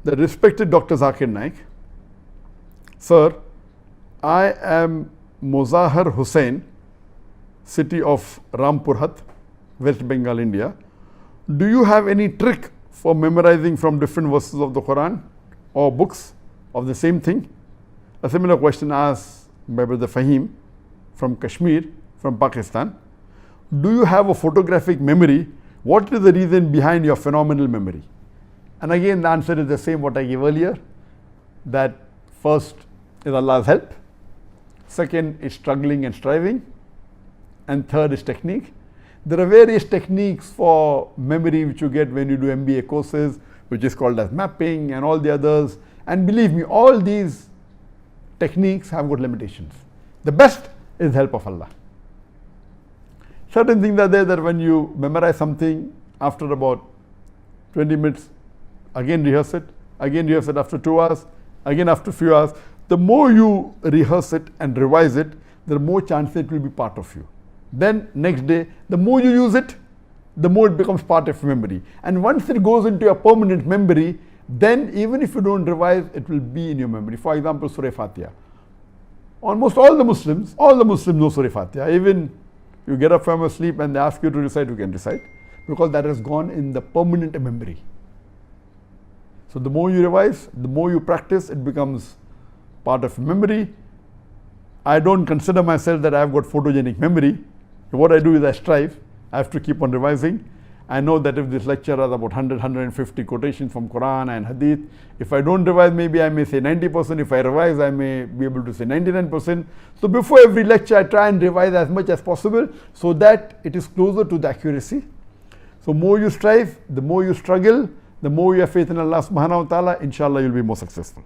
The respected Dr. Zakir Naik, sir, I am Mozahar Hussain, city of Rampurhat, West Bengal, India. Do you have any trick for memorizing from different verses of the Quran or books of the same thing? A similar question asked by Brother Fahim from Kashmir, from Pakistan. Do you have a photographic memory? What is the reason behind your phenomenal memory? And again, the answer is the same what I gave earlier, that first is Allah's help, second is struggling and striving, and third is technique. There are various techniques for memory which you get when you do MBA courses, which is called as mapping and all the others. And believe me, all these techniques have got limitations. The best is the help of Allah. Certain things are there that when you memorize something, after about 20 minutes, again rehearse it after 2 hours, again after a few hours. The more you rehearse it and revise it, the more chance it will be part of you. Then next day, the more you use it, the more it becomes part of memory. And once it goes into your permanent memory, then even if you don't revise, it will be in your memory. For example, Surah Fatiha. Almost all the Muslims know Surah Fatiha. Even you get up from your sleep and they ask you to recite, you can recite, because that has gone in the permanent memory. So the more you revise, the more you practice, it becomes part of memory. I don't consider myself that I have got photogenic memory. What I do is I strive. I have to keep on revising. I know that if this lecture has about 100, 150 quotations from Quran and Hadith, if I don't revise, maybe I may say 90%. If I revise, I may be able to say 99%. So before every lecture, I try and revise as much as possible so that it is closer to the accuracy. So more you strive, the more you struggle, the more you have faith in Allah subhanahu wa ta'ala, inshallah you'll be more successful.